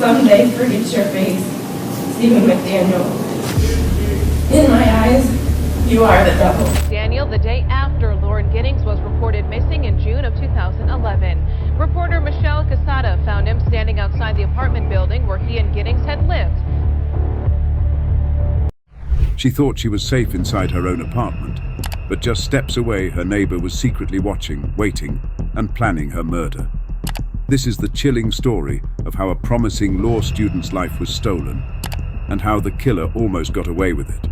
someday forget your face, Stephen McDaniel. In my eyes, you are the devil. Daniel, the day after Lauren Giddings was reported missing in June of 2011. Reporter Michelle Casada found him standing outside the apartment building where he and Giddings had lived. She thought she was safe inside her own apartment, but just steps away her neighbor was secretly watching, waiting, and planning her murder. This is the chilling story of how a promising law student's life was stolen, and how the killer almost got away with it.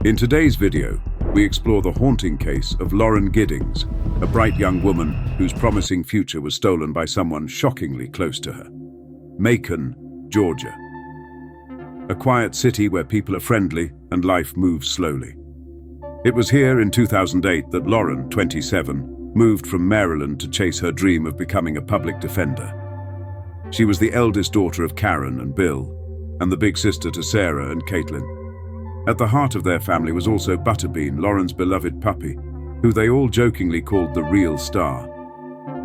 In today's video, we explore the haunting case of Lauren Giddings, a bright young woman whose promising future was stolen by someone shockingly close to her. Macon, Georgia. A quiet city where people are friendly and life moves slowly. It was here in 2008 that Lauren, 27, moved from Maryland to chase her dream of becoming a public defender. She was the eldest daughter of Karen and Bill, and the big sister to Sarah and Caitlin. At the heart of their family was also Butterbean, Lauren's beloved puppy, who they all jokingly called the real star.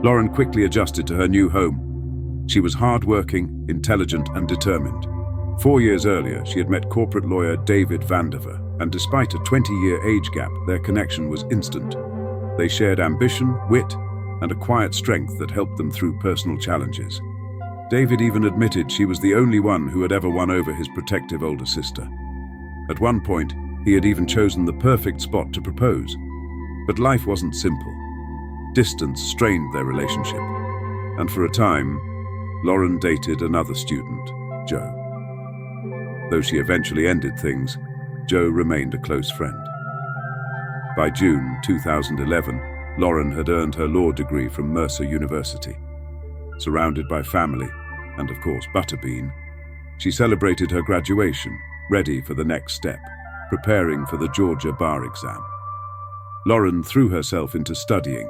Lauren quickly adjusted to her new home. She was hardworking, intelligent, and determined. 4 years earlier, she had met corporate lawyer David Vandiver, and despite a 20-year age gap, their connection was instant. They shared ambition, wit, and a quiet strength that helped them through personal challenges. David even admitted she was the only one who had ever won over his protective older sister. At one point, he had even chosen the perfect spot to propose. But life wasn't simple. Distance strained their relationship, and for a time, Lauren dated another student, Joe. Though she eventually ended things, Joe remained a close friend. By June 2011, Lauren had earned her law degree from Mercer University. Surrounded by family, and of course Butterbean, she celebrated her graduation, ready for the next step, preparing for the Georgia bar exam. Lauren threw herself into studying,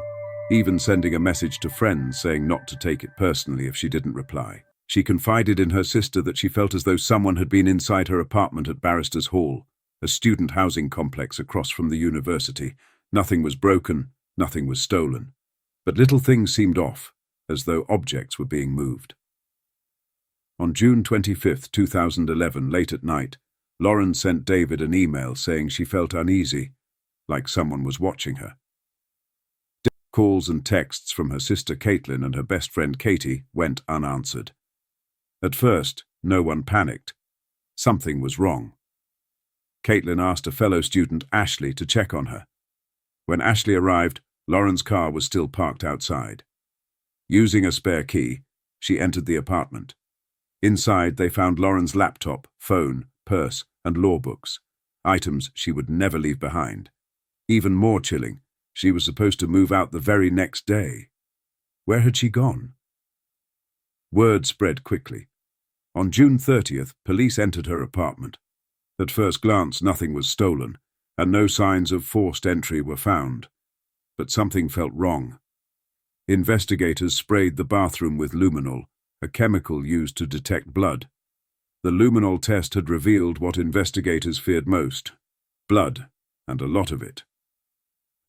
even sending a message to friends saying not to take it personally if she didn't reply. She confided in her sister that she felt as though someone had been inside her apartment at Barristers Hall, a student housing complex across from the university. Nothing was broken, nothing was stolen, but little things seemed off, as though objects were being moved. On June 25, 2011, late at night, Lauren sent David an email saying she felt uneasy, like someone was watching her. Calls and texts from her sister Caitlin and her best friend Katie went unanswered. At first, no one panicked. Something was wrong. Caitlin asked a fellow student, Ashley, to check on her. When Ashley arrived, Lauren's car was still parked outside. Using a spare key, she entered the apartment. Inside, they found Lauren's laptop, phone, purse, and law books, items she would never leave behind. Even more chilling, she was supposed to move out the very next day. Where had she gone? Word spread quickly. On June 30th, police entered her apartment. At first glance, nothing was stolen, and no signs of forced entry were found. But something felt wrong. Investigators sprayed the bathroom with luminol, a chemical used to detect blood. The luminol test had revealed what investigators feared most: blood, and a lot of it.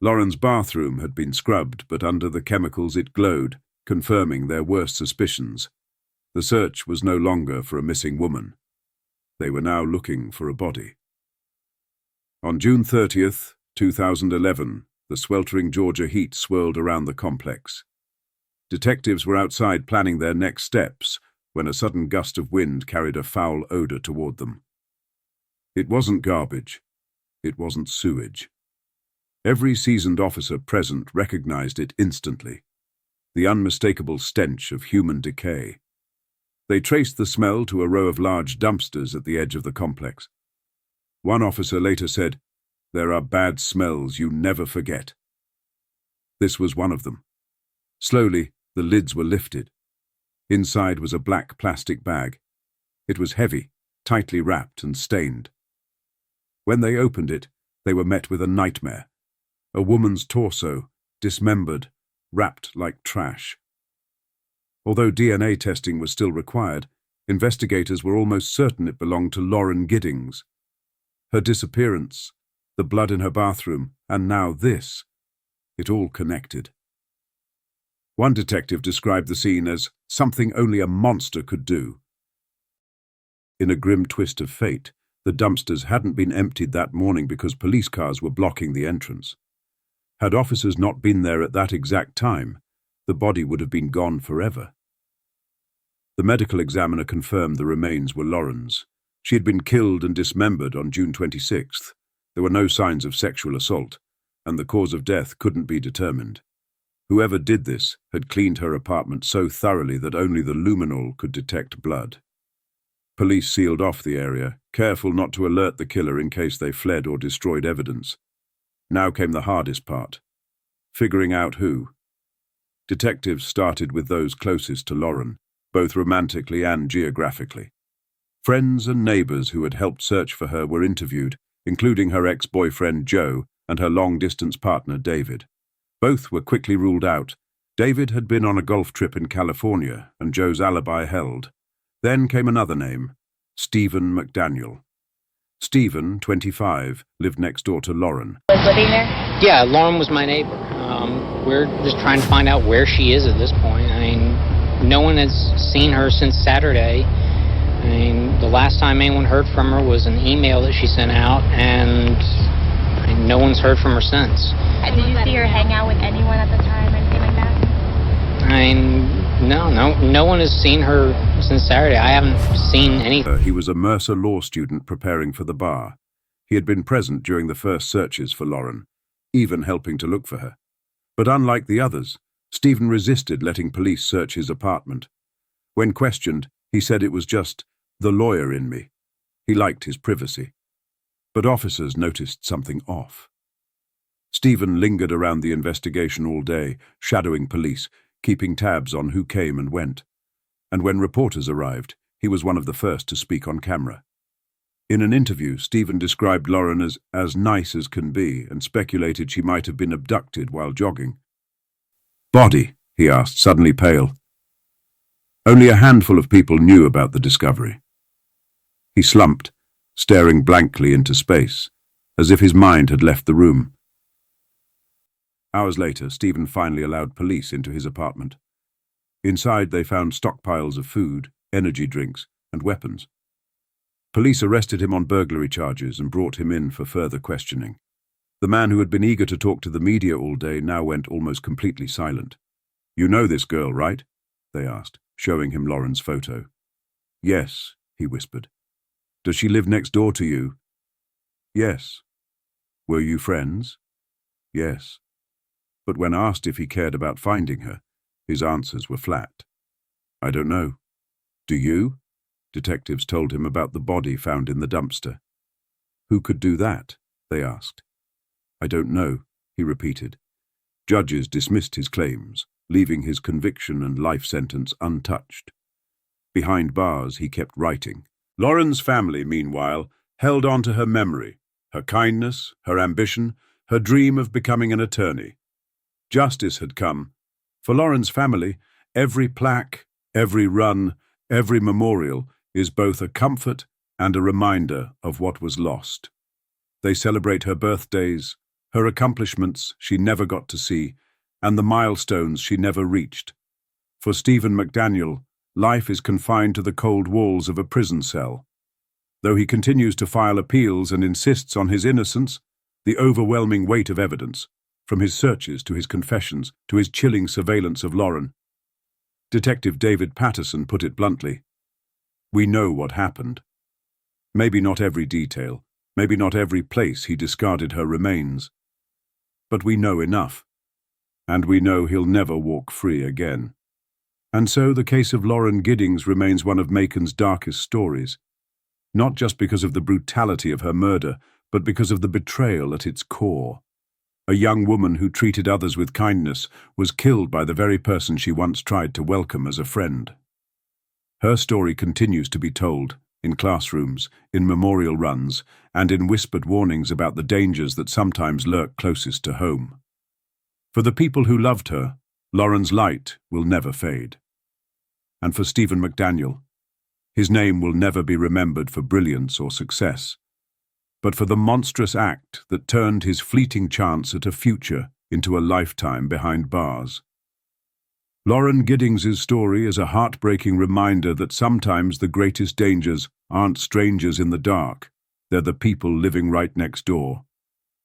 Lauren's bathroom had been scrubbed, but under the chemicals it glowed, confirming their worst suspicions. The search was no longer for a missing woman. They were now looking for a body. On June 30th, 2011, the sweltering Georgia heat swirled around the complex. Detectives were outside planning their next steps when a sudden gust of wind carried a foul odor toward them. It wasn't garbage. It wasn't sewage. Every seasoned officer present recognized it instantly. The unmistakable stench of human decay. They traced the smell to a row of large dumpsters at the edge of the complex. One officer later said, "There are bad smells you never forget." This was one of them. Slowly, the lids were lifted. Inside was a black plastic bag. It was heavy, tightly wrapped and stained. When they opened it, they were met with a nightmare. A woman's torso, dismembered, wrapped like trash. Although DNA testing was still required, investigators were almost certain it belonged to Lauren Giddings. Her disappearance, the blood in her bathroom, and now this. It all connected. One detective described the scene as something only a monster could do, In a grim twist of fate, the dumpsters hadn't been emptied that morning because police cars were blocking the entrance. Had officers not been there at that exact time, the body would have been gone forever. The medical examiner confirmed the remains were Lauren's. She had been killed and dismembered on June 26th. There were no signs of sexual assault, and the cause of death couldn't be determined. Whoever did this had cleaned her apartment so thoroughly that only the luminol could detect blood. Police sealed off the area, careful not to alert the killer in case they fled or destroyed evidence. Now came the hardest part: figuring out who. Detectives started with those closest to Lauren, both romantically and geographically. Friends and neighbors who had helped search for her were interviewed, including her ex-boyfriend Joe and her long-distance partner David. Both were quickly ruled out. David had been on a golf trip in California, and Joe's alibi held. Then came another name: Stephen McDaniel. Stephen, 25, lived next door to Lauren. Was living there? Yeah, Lauren was my neighbor. We're just trying to find out where she is at this point. I mean, no one has seen her since Saturday. I mean, the last time anyone heard from her was an email that she sent out, and no one's heard from her since. Did you see her hang out with anyone at the time, anything like that? I mean, no one has seen her since Saturday. I haven't seen anything. He was a Mercer law student preparing for the bar. He had been present during the first searches for Lauren, even helping to look for her. But unlike the others, Stephen resisted letting police search his apartment. When questioned, he said it was just the lawyer in me. He liked his privacy. But officers noticed something off. Stephen lingered around the investigation all day, shadowing police, keeping tabs on who came and went. And when reporters arrived, he was one of the first to speak on camera. In an interview, Stephen described Lauren as nice as can be and speculated she might have been abducted while jogging. "Body?" he asked, suddenly pale. Only a handful of people knew about the discovery. He slumped, staring blankly into space, as if his mind had left the room. Hours later, Stephen finally allowed police into his apartment. Inside, they found stockpiles of food, energy drinks, and weapons. Police arrested him on burglary charges and brought him in for further questioning. The man who had been eager to talk to the media all day now went almost completely silent. "You know this girl, right?" they asked, showing him Lauren's photo. "Yes," he whispered. "Does she live next door to you?" "Yes." "Were you friends?" "Yes." But when asked if he cared about finding her, his answers were flat. "I don't know." "Do you?" Detectives told him about the body found in the dumpster. "Who could do that?" they asked. "I don't know," he repeated. Judges dismissed his claims, leaving his conviction and life sentence untouched. Behind bars, he kept writing. Lauren's family, meanwhile, held on to her memory, her kindness, her ambition, her dream of becoming an attorney. Justice had come. For Lauren's family, every plaque, every run, every memorial is both a comfort and a reminder of what was lost. They celebrate her birthdays, her accomplishments she never got to see, and the milestones she never reached. For Stephen McDaniel, life is confined to the cold walls of a prison cell. Though he continues to file appeals and insists on his innocence, the overwhelming weight of evidence, from his searches to his confessions to his chilling surveillance of Lauren. Detective David Patterson put it bluntly. "We know what happened. Maybe not every detail, maybe not every place he discarded her remains. But we know enough. And we know he'll never walk free again." And so the case of Lauren Giddings remains one of Macon's darkest stories. Not just because of the brutality of her murder, but because of the betrayal at its core. A young woman who treated others with kindness was killed by the very person she once tried to welcome as a friend. Her story continues to be told, in classrooms, in memorial runs, and in whispered warnings about the dangers that sometimes lurk closest to home. For the people who loved her, Lauren's light will never fade. And for Stephen McDaniel, his name will never be remembered for brilliance or success, but for the monstrous act that turned his fleeting chance at a future into a lifetime behind bars. Lauren Giddings' story is a heartbreaking reminder that sometimes the greatest dangers aren't strangers in the dark. They're the people living right next door.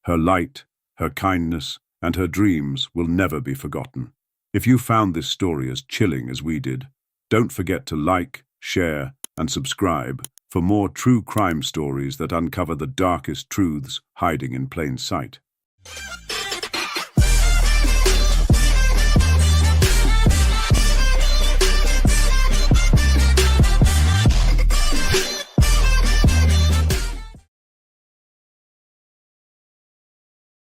Her light, her kindness, and her dreams will never be forgotten. If you found this story as chilling as we did, don't forget to like, share, and subscribe for more true crime stories that uncover the darkest truths hiding in plain sight.